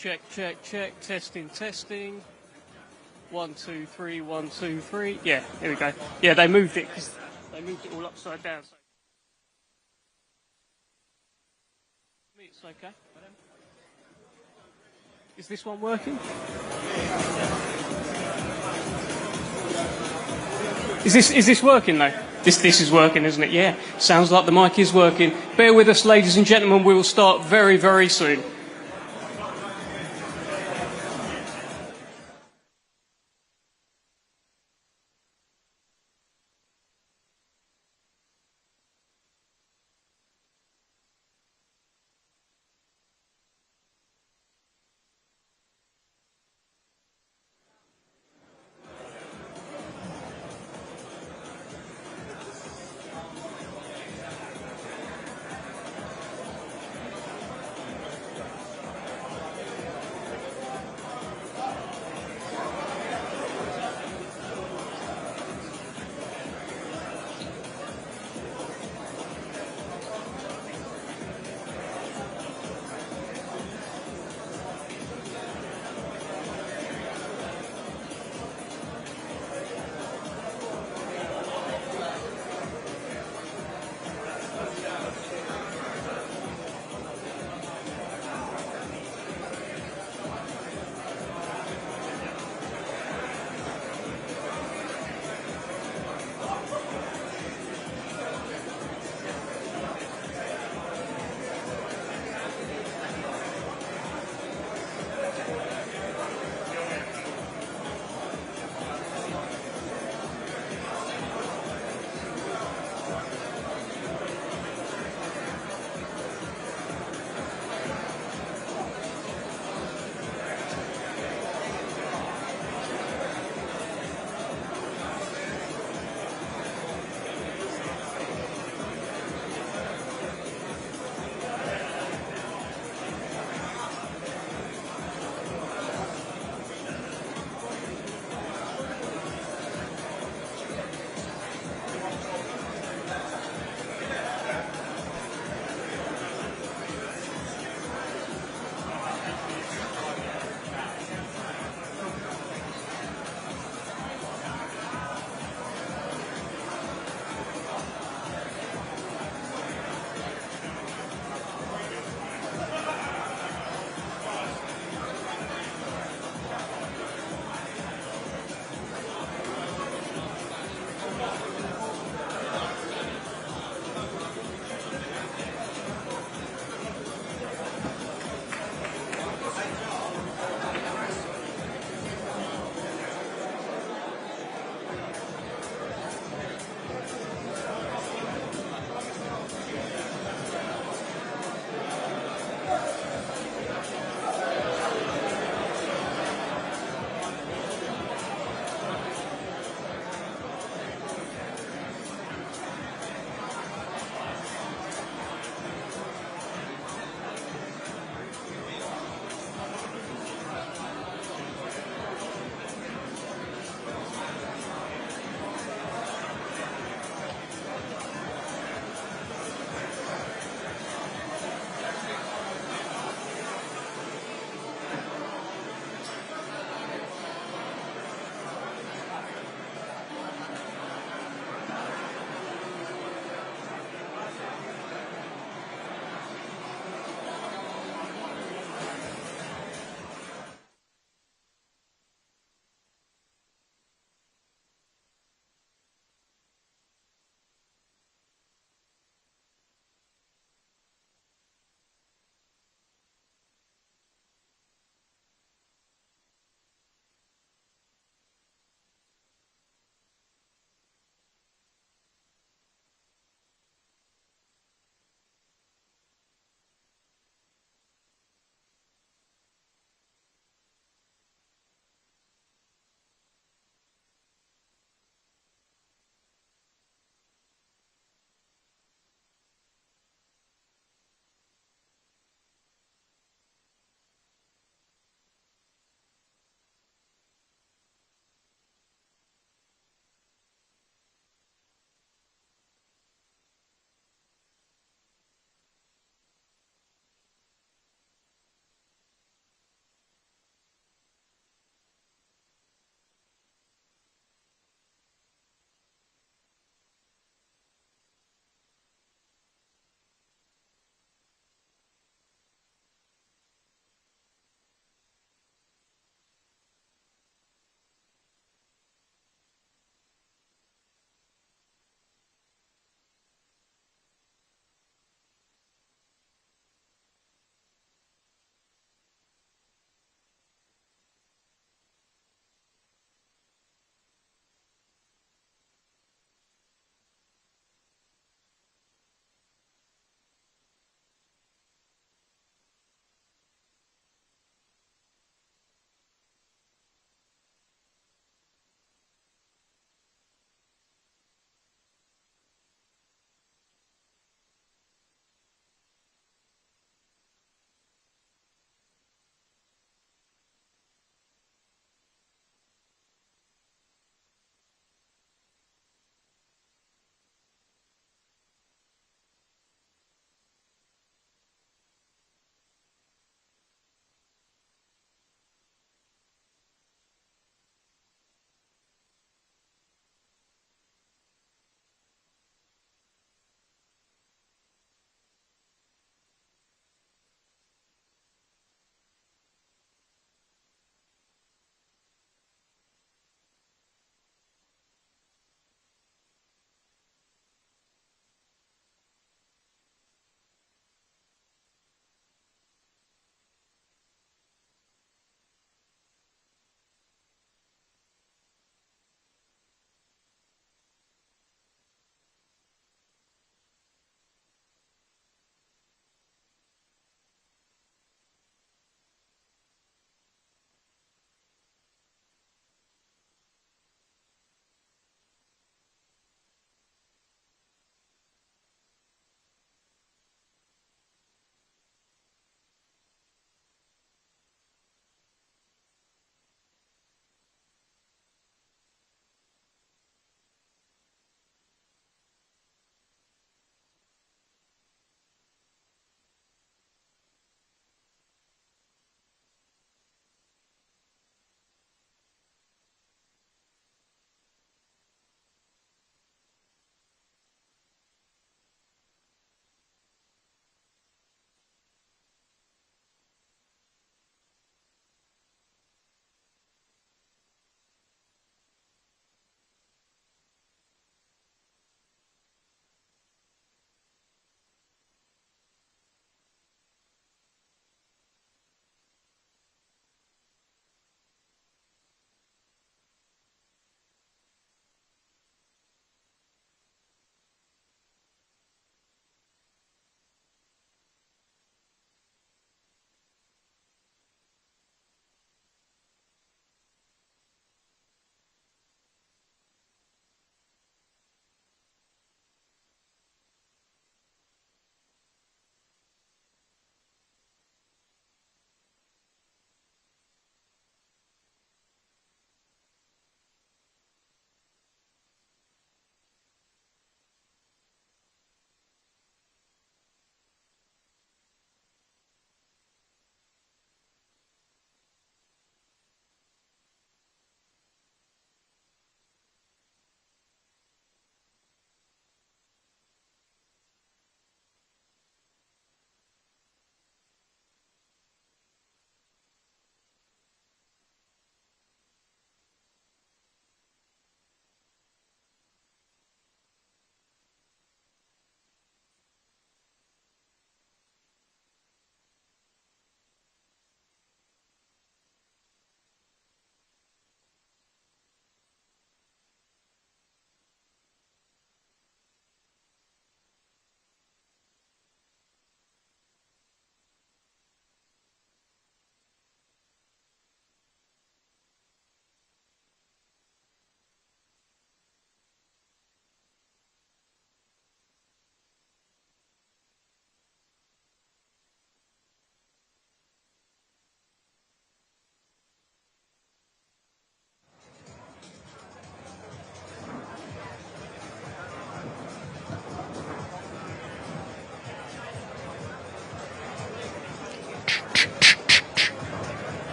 Check, check, check. Testing, testing. 1, 2, 3, 1, 2, 3. Yeah, here we go. Yeah, they moved it because they moved it all upside down. So it's okay. Is this one working? Is this working though? This is working, isn't it? Yeah. Sounds like the mic is working. Bear with us, ladies and gentlemen. We will start very, very soon.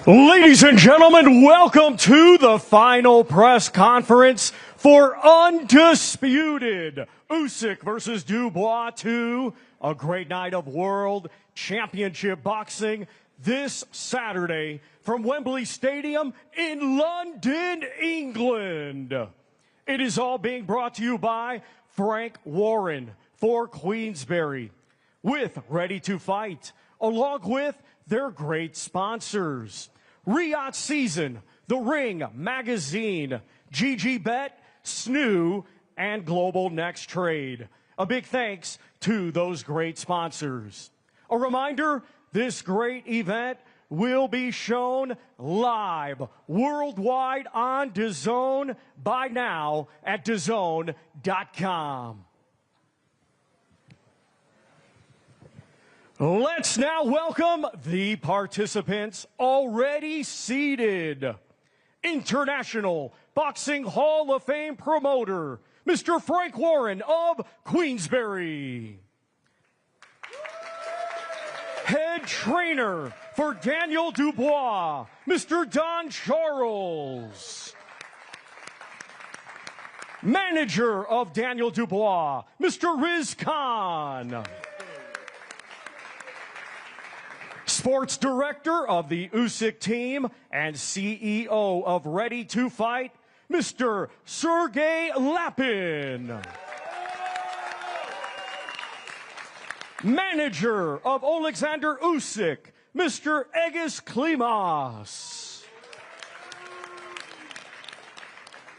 Ladies and gentlemen, welcome to the final press conference for Undisputed Usyk versus Dubois 2, a great night of World Championship Boxing this Saturday from Wembley Stadium in London, England. It is all being brought to you by Frank Warren for Queensberry, with Ready to Fight, along with their great sponsors. Riyadh Season, The Ring Magazine, GG Bet, Snoo, and Global Next Trade. A big thanks to those great sponsors. A reminder, this great event will be shown live worldwide on DAZN by now at DAZN.com. Let's now welcome the participants already seated. International Boxing Hall of Fame promoter, Mr. Frank Warren of Queensberry. Head trainer for Daniel Dubois, Mr. Don Charles. Manager of Daniel Dubois, Mr. Riz Khan. Sports Director of the Usyk team and CEO of Ready to Fight, Mr. Sergey Lapin. Manager of Oleksandr Usyk, Mr. Egis Klimas.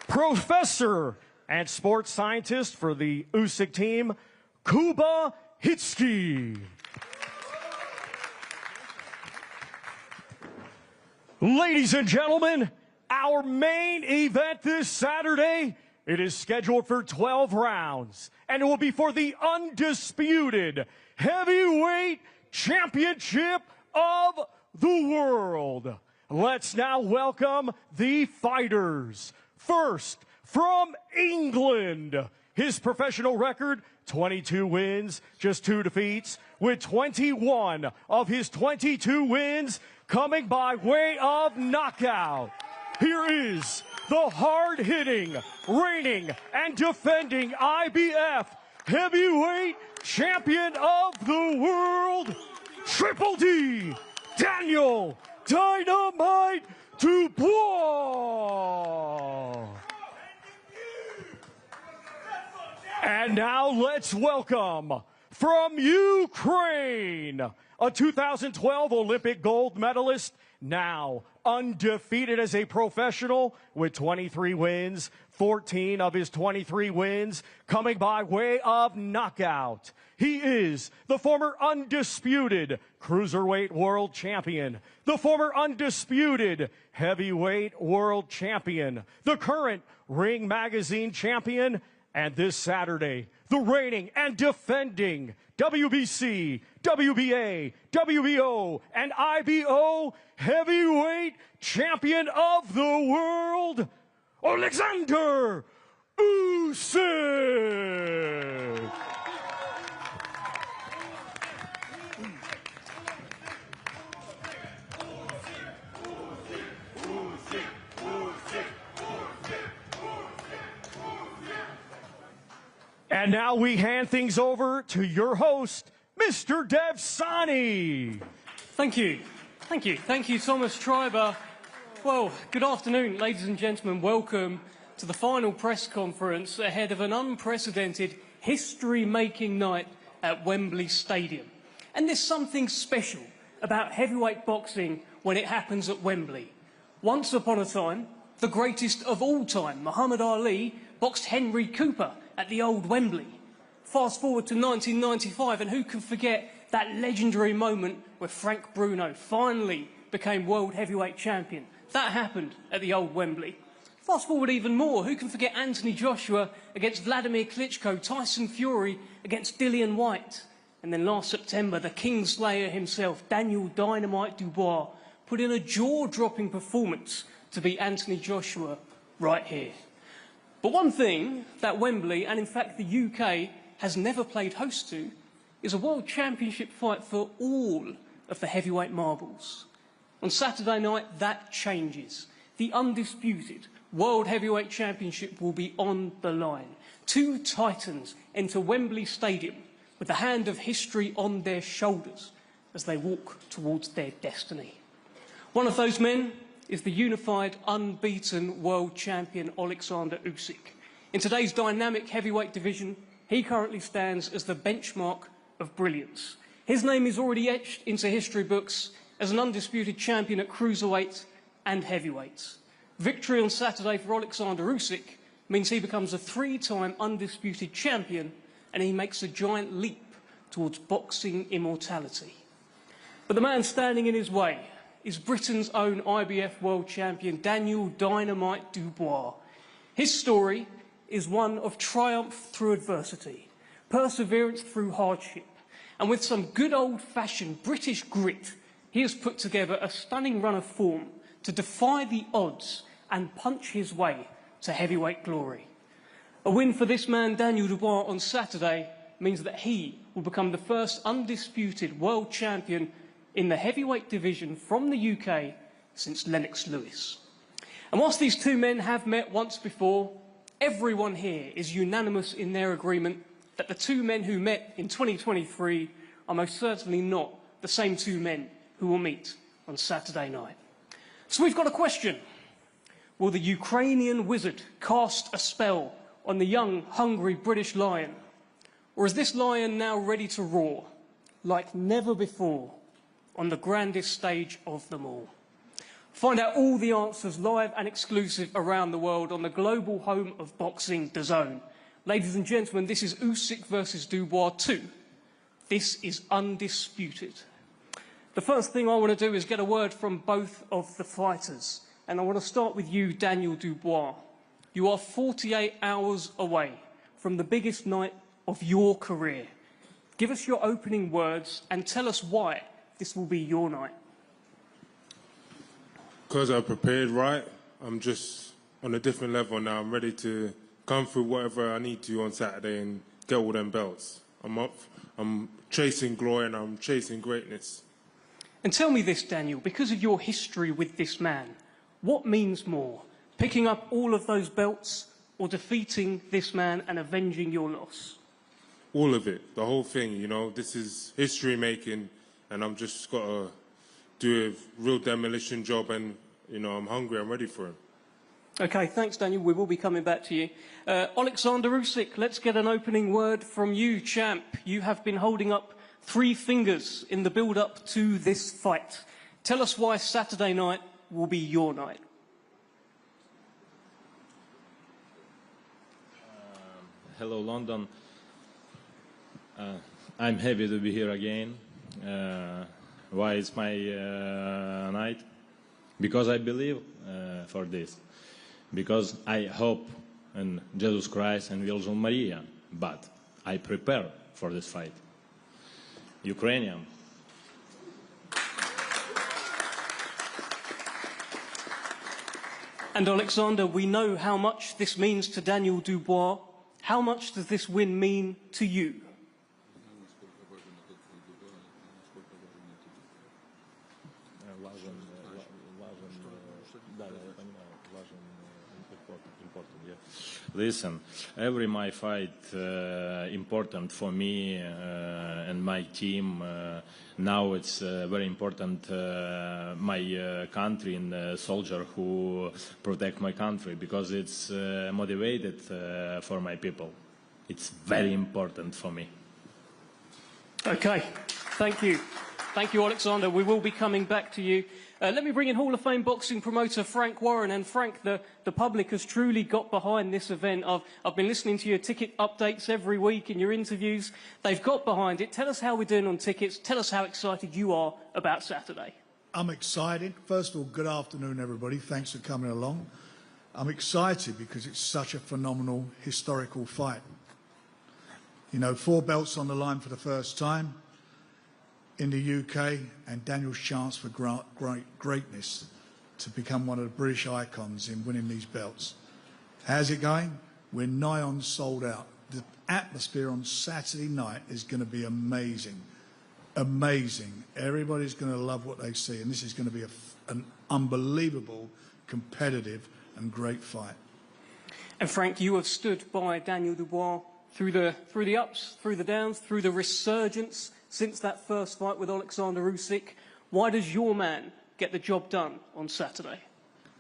Professor and sports scientist for the Usyk team, Kuba Hitsky. Ladies and gentlemen, our main event this Saturday, it is scheduled for 12 rounds, and it will be for the undisputed heavyweight championship of the world. Let's now welcome the fighters. First, from England, his professional record, 22 wins, just 2 defeats, with 21 of his 22 wins coming by way of knockout. Here is the hard-hitting, reigning, and defending IBF heavyweight champion of the world, Triple D, Daniel Dynamite Dubois. And now let's welcome, from Ukraine, a 2012 Olympic gold medalist, now undefeated as a professional with 23 wins, 14 of his 23 wins coming by way of knockout. He is the former undisputed cruiserweight world champion, the former undisputed heavyweight world champion, the current Ring Magazine champion, and this Saturday, the reigning and defending WBC, WBA, WBO, and IBO heavyweight champion of the world, Oleksandr Usyk. And now we hand things over to your host, Mr. Dev Sani. Thank you. Thank you. Thank you, Thomas Schreiber. Well, good afternoon, ladies and gentlemen. Welcome to the final press conference ahead of an unprecedented, history-making night at Wembley Stadium. And there's something special about heavyweight boxing when it happens at Wembley. Once upon a time, the greatest of all time, Muhammad Ali, boxed Henry Cooper at the old Wembley. Fast forward to 1995, and who can forget that legendary moment where Frank Bruno finally became world heavyweight champion? That happened at the old Wembley. Fast forward even more, who can forget Anthony Joshua against Vladimir Klitschko, Tyson Fury against Dillian White? And then last September, the Kingslayer himself, Daniel Dynamite Dubois, put in a jaw-dropping performance to beat Anthony Joshua right here. But one thing that Wembley, and in fact the UK, has never played host to is a World Championship fight for all of the heavyweight marbles. On Saturday night, that changes. The undisputed World Heavyweight Championship will be on the line. Two titans enter Wembley Stadium with the hand of history on their shoulders as they walk towards their destiny. One of those men is the unified, unbeaten world champion Oleksandr Usyk. In today's dynamic heavyweight division, he currently stands as the benchmark of brilliance. His name is already etched into history books as an undisputed champion at cruiserweight and heavyweights. Victory on Saturday for Oleksandr Usyk means he becomes a three-time undisputed champion, and he makes a giant leap towards boxing immortality. But the man standing in his way is Britain's own IBF world champion, Daniel Dynamite Dubois. His story is one of triumph through adversity, perseverance through hardship, and with some good old-fashioned British grit, he has put together a stunning run of form to defy the odds and punch his way to heavyweight glory. A win for this man, Daniel Dubois, on Saturday means that he will become the first undisputed world champion in the heavyweight division from the UK since Lennox Lewis. And whilst these two men have met once before, everyone here is unanimous in their agreement that the two men who met in 2023 are most certainly not the same two men who will meet on Saturday night. So we've got a question. Will the Ukrainian wizard cast a spell on the young, hungry British lion? Or is this lion now ready to roar like never before on the grandest stage of them all? Find out all the answers live and exclusive around the world on the global home of boxing, DAZN. Ladies and gentlemen, this is Usyk versus Dubois 2. This is undisputed. The first thing I want to do is get a word from both of the fighters. And I want to start with you, Daniel Dubois. You are 48 hours away from the biggest night of your career. Give us your opening words and tell us why this will be your night. Because I prepared right, I'm just on a different level now. I'm ready to come through whatever I need to on Saturday and get all them belts. I'm chasing glory and I'm chasing greatness. And tell me this, Daniel, because of your history with this man, what means more, picking up all of those belts or defeating this man and avenging your loss? All of it, the whole thing, you know. This is history making and I'm just got to do a real demolition job and, you know, I'm hungry, I'm ready for him. OK, thanks, Daniel. We will be coming back to you. Oleksandr Usyk, let's get an opening word from you, champ. You have been holding up 3 fingers in the build-up to this fight. Tell us why Saturday night will be your night. Hello, London. I'm happy to be here again. Why it's my night? Because I believe for this. Because I hope in Jesus Christ and Virgin Maria. But I prepare for this fight. Ukrainian. And Oleksandr, we know how much this means to Daniel Dubois. How much does this win mean to you? Listen, every my fight important for me and my team. Now it's very important my country and soldier who protect my country because it's motivated for my people. It's very important for me. Okay, thank you. Thank you, Oleksandr. We will be coming back to you. Let me bring in Hall of Fame boxing promoter Frank Warren. And Frank, the public has truly got behind this event. I've been listening to your ticket updates every week in your interviews. They've got behind it. Tell us how we're doing on tickets. Tell us how excited you are about Saturday. I'm excited. First of all, good afternoon, everybody. Thanks for coming along. I'm excited because it's such a phenomenal historical fight. You know, 4 belts on the line for the first time in the UK, and Daniel's chance for greatness to become one of the British icons in winning these belts. How's it going? We're nigh on sold out. The atmosphere on Saturday night is going to be amazing. amazing. Everybody's going to love what they see, and this is going to be an unbelievable, competitive and great fight. And Frank, you have stood by Daniel Dubois through the ups, through the downs, through the resurgence since that first fight with Oleksandr Usyk. Why does your man get the job done on Saturday?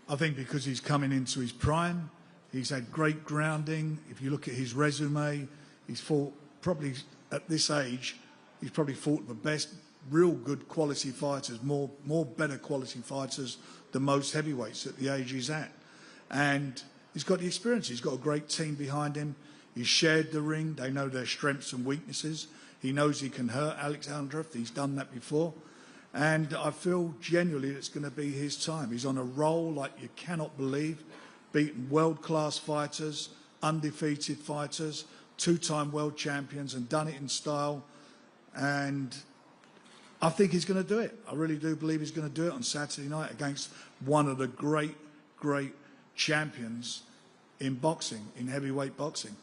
I think because he's coming into his prime. He's had great grounding. If you look at his resume, he's fought probably at this age, he's probably fought the best, real good quality fighters, more better quality fighters than most heavyweights at the age he's at. And he's got the experience. He's got a great team behind him. He's shared the ring. They know their strengths and weaknesses. He knows he can hurt Oleksandr. He's done that before. And I feel genuinely it's going to be his time. He's on a roll like you cannot believe, beaten world-class fighters, undefeated fighters, two-time world champions, and done it in style. And I think he's going to do it. I really do believe he's going to do it on Saturday night against one of the great, great champions in boxing, in heavyweight boxing.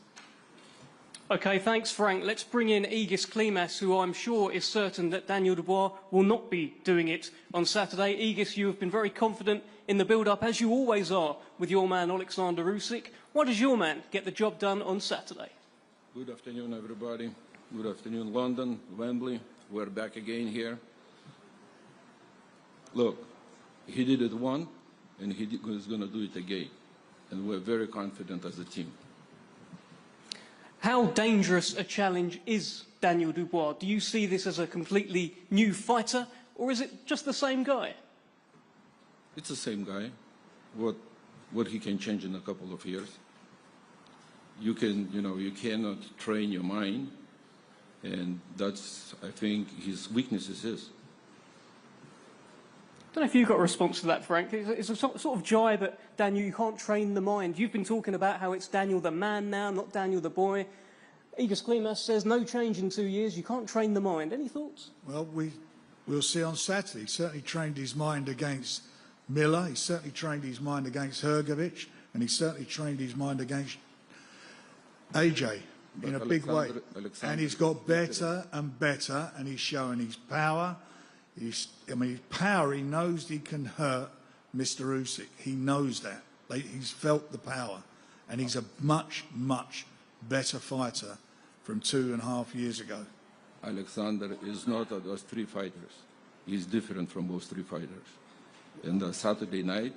OK, thanks, Frank. Let's bring in Aegis Klimas, who I'm sure is certain that Daniel Dubois will not be doing it on Saturday. Aegis, you have been very confident in the build-up, as you always are, with your man Oleksandr Usyk. Why does your man get the job done on Saturday? Good afternoon, everybody. Good afternoon, London, Wembley. We're back again here. Look, he did it once, and he's going to do it again. And we're very confident as a team. How dangerous a challenge is Daniel Dubois? Do you see this as a completely new fighter, or is it just the same guy? It's the same guy. What he can change in a couple of years. You cannot train your mind, and that's, I think, his weaknesses is. I don't know if you've got a response to that, Frank. It's a sort of jibe at Daniel, you can't train the mind. You've been talking about how it's Daniel the man now, not Daniel the boy. Aegis Klimas says no change in 2 years, you can't train the mind. Any thoughts? Well, we'll see on Saturday. He certainly trained his mind against Miller, he certainly trained his mind against Hrgovic, and he certainly trained his mind against AJ in a big way. And he's got better and better, and he's showing his power. His power, he knows he can hurt Mr. Usyk. He knows that. He's felt the power. And he's a much, much better fighter from 2.5 years ago. Oleksandr is not those three fighters. He's different from those three fighters. And Saturday night,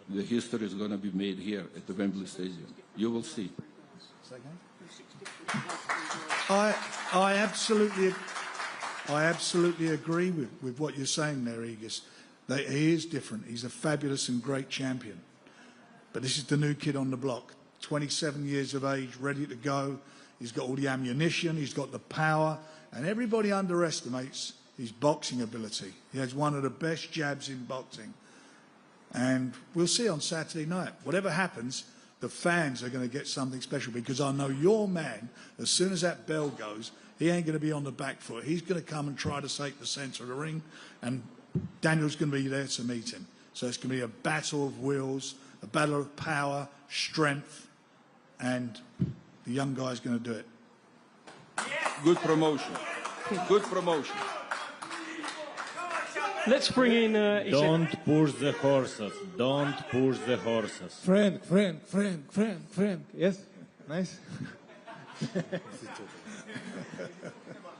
the history is going to be made here at the Wembley Stadium. You will see. I absolutely agree with what you're saying there, Aegis. That he is different. He's a fabulous and great champion. But this is the new kid on the block. 27 years of age, ready to go. He's got all the ammunition. He's got the power. And everybody underestimates his boxing ability. He has one of the best jabs in boxing. And we'll see on Saturday night. Whatever happens, the fans are going to get something special, because I know your man, as soon as that bell goes, he ain't going to be on the back foot. He's going to come and try to take the centre of the ring, and Daniel's going to be there to meet him. So it's going to be a battle of wills, a battle of power, strength, and the young guy's going to do it. Good promotion. Good promotion. Let's bring in... Don't push the horses. Don't push the horses. Frank. Yes? Nice.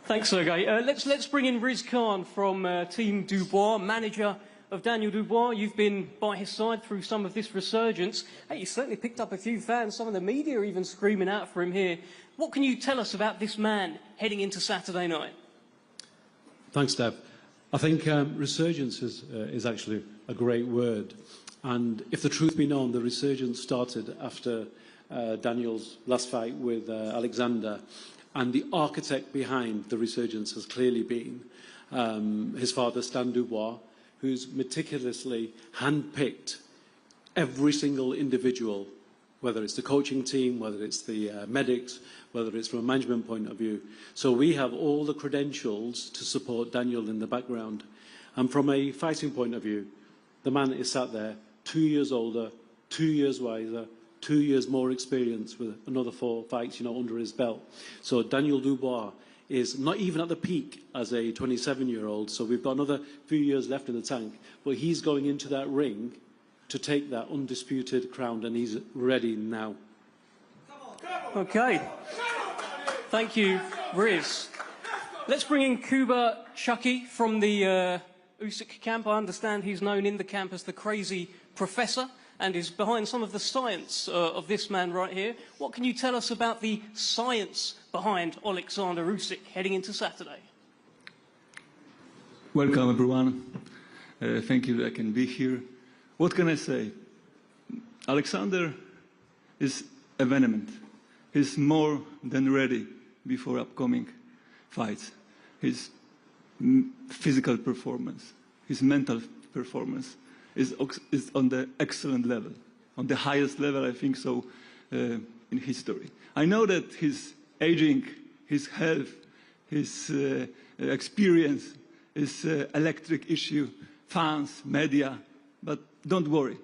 Thanks, Sergey. Let's bring in Riz Khan from Team Dubois, manager of Daniel Dubois. You've been by his side through some of this resurgence. Hey, you certainly picked up a few fans. Some of the media are even screaming out for him here. What can you tell us about this man heading into Saturday night? Thanks, Deb. I think resurgence is actually a great word. And if the truth be known, the resurgence started after Daniel's last fight with Oleksandr. And the architect behind the resurgence has clearly been his father, Stan Dubois, who's meticulously handpicked every single individual, whether it's the coaching team, whether it's the medics, whether it's from a management point of view. So we have all the credentials to support Daniel in the background. And from a fighting point of view, the man is sat there 2 years older, 2 years wiser, 2 years more experience with another 4 fights, under his belt. So Daniel Dubois is not even at the peak as a 27-year-old, so we've got another few years left in the tank, but he's going into that ring to take that undisputed crown, and he's ready now. Okay. Thank you, Riz. Let's bring in Kuba Chucky from the Usyk camp. I understand he's known in the camp as the crazy professor and is behind some of the science of this man right here. What can you tell us about the science behind Oleksandr Usyk heading into Saturday? Welcome, everyone. Thank you that I can be here. What can I say? Oleksandr is vehement. He's more than ready before upcoming fights. His physical performance, his mental performance is on the excellent level, on the highest level, I think so, in history. I know that his aging, his health, his experience is an electric issue, fans, media, but don't worry,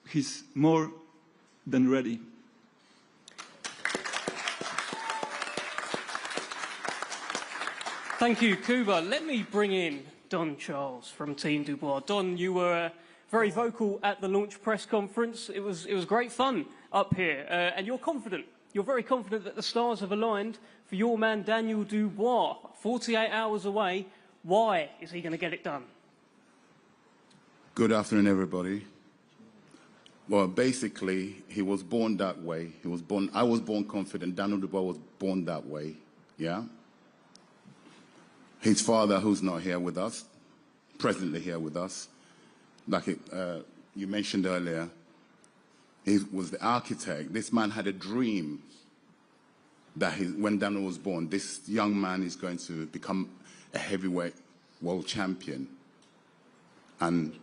he's more than ready. Thank you, Kuba. Let me bring in Don Charles from Team Dubois. Don, you were very vocal at the launch press conference. It was great fun up here, and you're confident. You're very confident that the stars have aligned for your man Daniel Dubois. 48 hours away. Why is he going to get it done? Good afternoon, everybody. Well, basically, he was born that way. I was born confident. Daniel Dubois was born that way. Yeah. His father, who's not here with us, presently here with us, like you mentioned earlier, he was the architect. This man had a dream that when Daniel was born, this young man is going to become a heavyweight world champion. And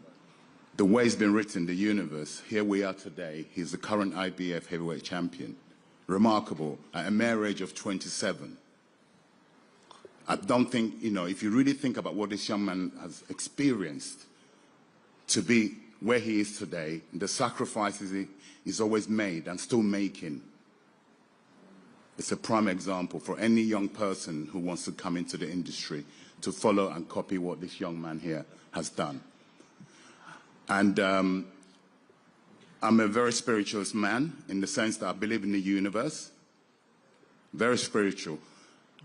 the way it's been written, the universe, here we are today. He's the current IBF heavyweight champion. Remarkable, at a mere age of 27. I don't think, if you really think about what this young man has experienced to be where he is today, the sacrifices he's always made and still making, it's a prime example for any young person who wants to come into the industry to follow and copy what this young man here has done. And I'm a very spiritual man in the sense that I believe in the universe, very spiritual.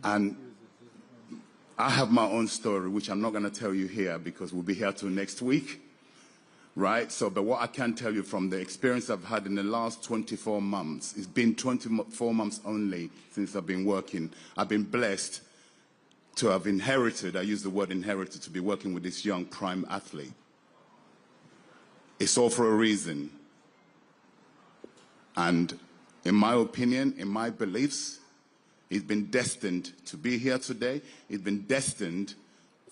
And I have my own story, which I'm not going to tell you here because we'll be here till next week, right? But what I can tell you from the experience I've had in the last 24 months, it's been 24 months only since I've been working. I've been blessed to have inherited, I use the word inherited, to be working with this young prime athlete. It's all for a reason. And in my opinion, in my beliefs, he's been destined to be here today. He's been destined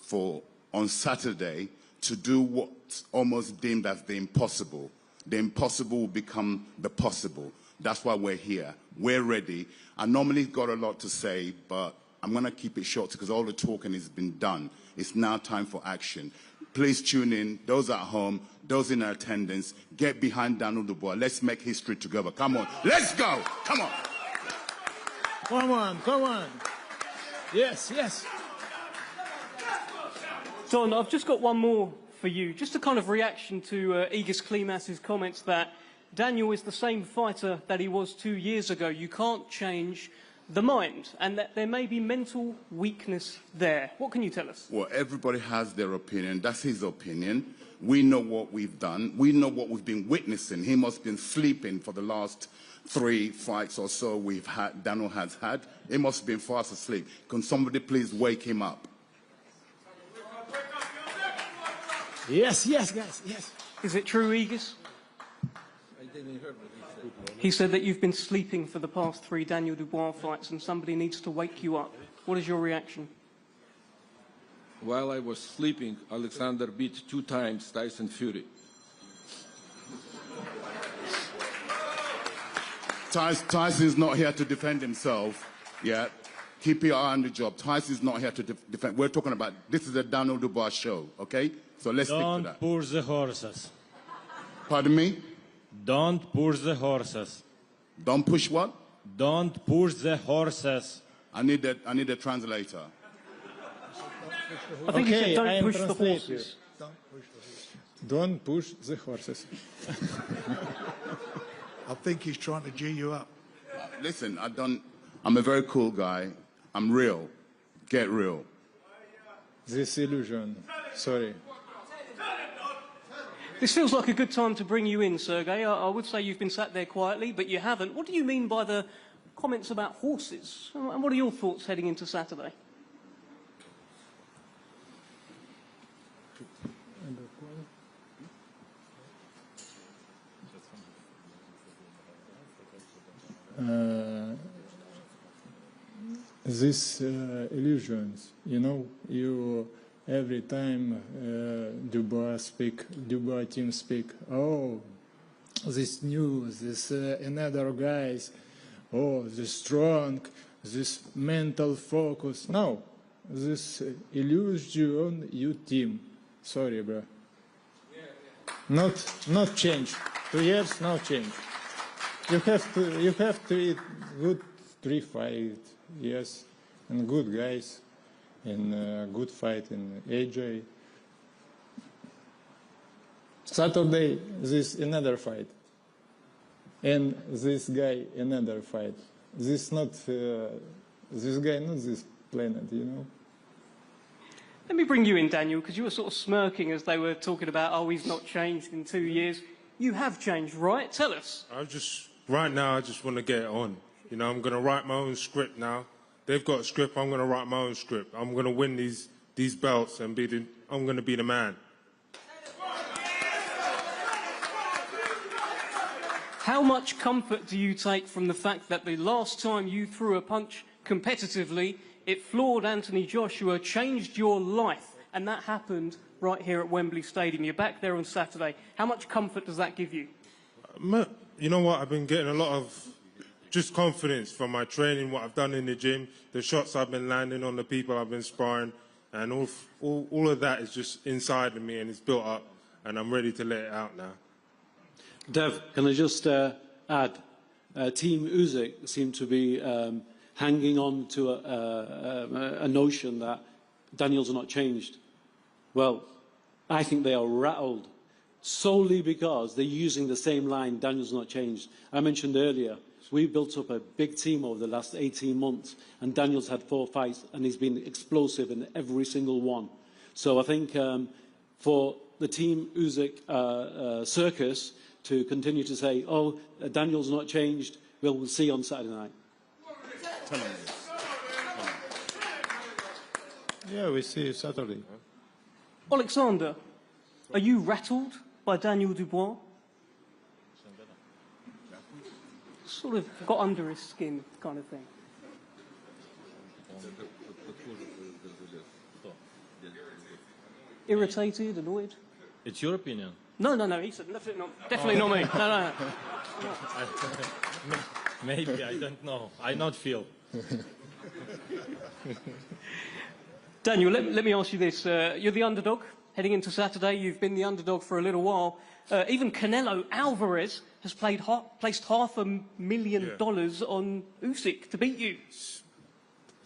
for, on Saturday, to do what's almost deemed as the impossible. The impossible will become the possible. That's why we're here. We're ready. I normally got a lot to say, but I'm going to keep it short because all the talking has been done. It's now time for action. Please tune in. Those at home, those in attendance, get behind Daniel Dubois. Let's make history together. Come on. Let's go. Come on. Come on, come on. Yes, yes. Don, I've just got one more for you. Just a kind of reaction to Igis Klimas's comments that Daniel is the same fighter that he was 2 years ago. You can't change the mind, and that there may be mental weakness there. What can you tell us? Well, everybody has their opinion. That's his opinion. We know what we've done. We know what we've been witnessing. He must have been sleeping for the last 3 fights or so Daniel has had. He must have been fast asleep. Can somebody please wake him up? Yes, yes, guys, yes. Is it true, Igis? I didn't hear what he said. He said that you've been sleeping for the past 3 Daniel Dubois fights and somebody needs to wake you up. What is your reaction? While I was sleeping, Oleksandr beat 2 times Tyson Fury. Tyson's not here to defend himself. Yeah. Keep your eye on the job. Tyson's not here to defend. We're talking about, this is a Daniel Dubois show, okay? So let's stick to that. Don't push the horses. Pardon me? Don't push the horses. Don't push what? Don't push the horses. I need a translator. I think Okay, you said I don't am push the translating. horses. Don't push the horses. I think he's trying to G you up. Listen, I'm a very cool guy. I'm real. Get real. This illusion. Sorry. This feels like a good time to bring you in, Sergey. I would say you've been sat there quietly, but you haven't. What do you mean by the comments about horses? And what are your thoughts heading into Saturday? These illusions, you know, you every time Dubois team speak, oh, this news, this another guys, oh, this strong, this mental focus. No, this illusion you team. Sorry, bro. Not change. 2 years, no change. You have to eat good 3 5 years and good guys and good fight in AJ. Saturday this another fight and this guy another fight. This guy not this planet, you know. Let me bring you in, Daniel, because you were sort of smirking as they were talking about, oh, he's not changed in 2 years. You have changed, right? Tell us. Right now, I just want to get it on. You know, I'm going to write my own script now. They've got a script, I'm going to write my own script. I'm going to win these belts and I'm going to be the man. How much comfort do you take from the fact that the last time you threw a punch competitively, it floored Anthony Joshua, changed your life, and that happened right here at Wembley Stadium? You're back there on Saturday. How much comfort does that give you? You know what? I've been getting a lot of just confidence from my training, what I've done in the gym, the shots I've been landing on the people I've been sparring, and all of that is just inside of me and it's built up, and I'm ready to let it out now. Dev, can I just add, Team Usyk seem to be hanging on to a notion that Daniel's not changed. Well, I think they are rattled solely because they're using the same line, Daniel's not changed. I mentioned earlier, we built up a big team over the last 18 months, and Daniel's had 4 fights, and he's been explosive in every single one. So I think for the Team Usyk circus to continue to say, oh, Daniel's not changed, we'll see on Saturday night. Yeah, we see Saturday. Oleksandr, are you rattled by Daniel Dubois? Sort of got under his skin kind of thing. Irritated, annoyed? It's your opinion. No, he said definitely not me. No. Maybe, I don't know. I not feel. Daniel, let me ask you this. You're the underdog heading into Saturday. You've been the underdog for a little while. Even Canelo Alvarez has placed $500,000 on Usyk to beat you.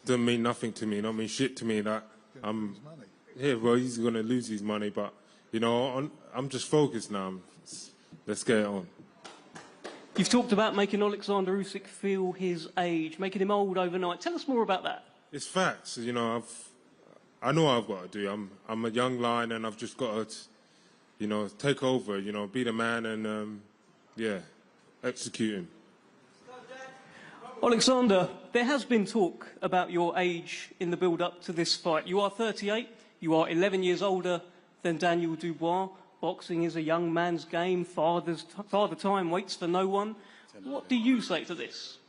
Doesn't mean nothing to me, not mean shit to me. That well, he's going to lose his money, but you know, I'm just focused now. Let's get it on. You've talked about making Oleksandr Usyk feel his age, making him old overnight. Tell us more about that. It's facts. You know, I know what I've got to do. I'm a young lion, and I've just got to, you know, take over. You know, be the man, and execute him. Oleksandr, there has been talk about your age in the build-up to this fight. You are 38. You are 11 years older than Daniel Dubois. Boxing is a young man's game. Father time waits for no one. What do you say to this?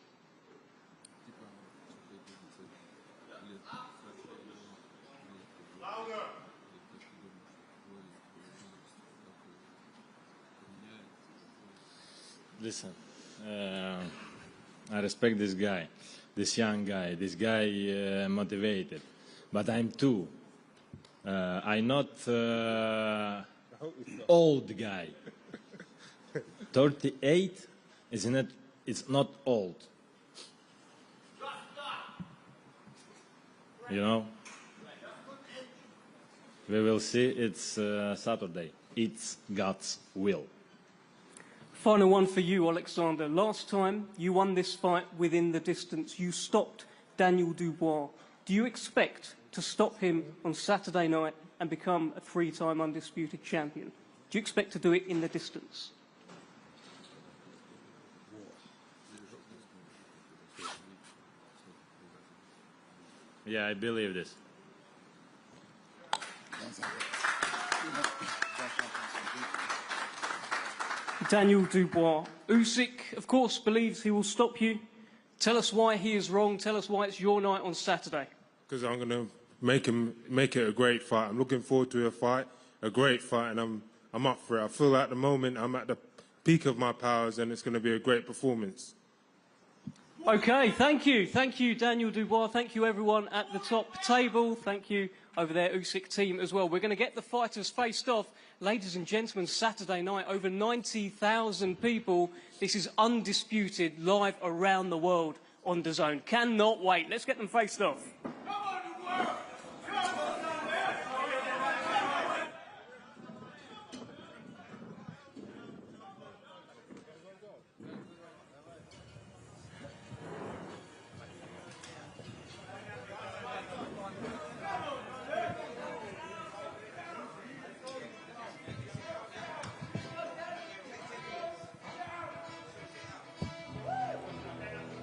Listen, I respect this guy, this young guy, this guy motivated, but I'm too. I'm not old guy. 38 it's not old. you know. We will see. It's Saturday. It's God's will. Final one for you, Oleksandr. Last time you won this fight within the distance, you stopped Daniel Dubois. Do you expect to stop him on Saturday night and become a three-time undisputed champion? Do you expect to do it in the distance? Yeah, I believe this. Daniel Dubois. Usyk, of course, believes he will stop you. Tell us why he is wrong. Tell us why it's your night on Saturday. Because I'm going to make it a great fight. I'm looking forward to a great fight, and I'm up for it. I feel at the moment I'm at the peak of my powers, and it's going to be a great performance. Okay, thank you. Thank you, Daniel Dubois. Thank you, everyone at the top table. Thank you over there, Usyk team as well. We're going to get the fighters faced off. Ladies and gentlemen, Saturday night, over 90,000 people. This is undisputed, live around the world on DAZN. Cannot wait. Let's get them faced off.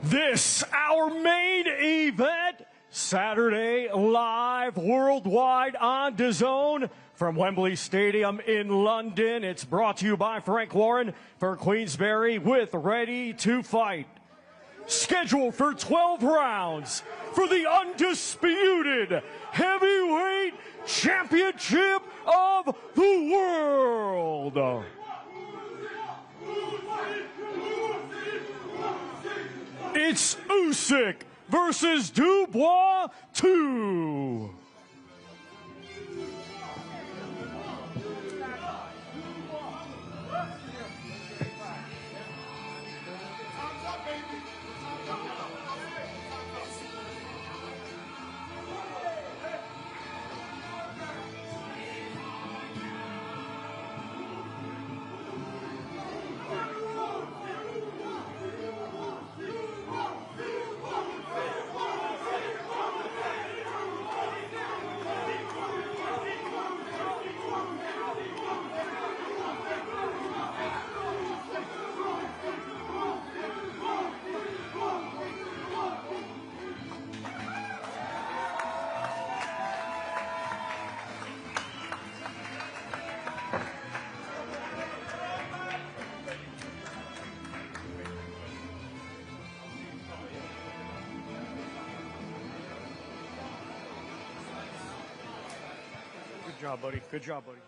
This, our main event, Saturday live worldwide on DAZN from Wembley Stadium in London. It's brought to you by Frank Warren for Queensberry with Ready to Fight. Scheduled for 12 rounds for the undisputed heavyweight championship of the world. It's Usyk versus Dubois 2. Good job, buddy. Good job, buddy.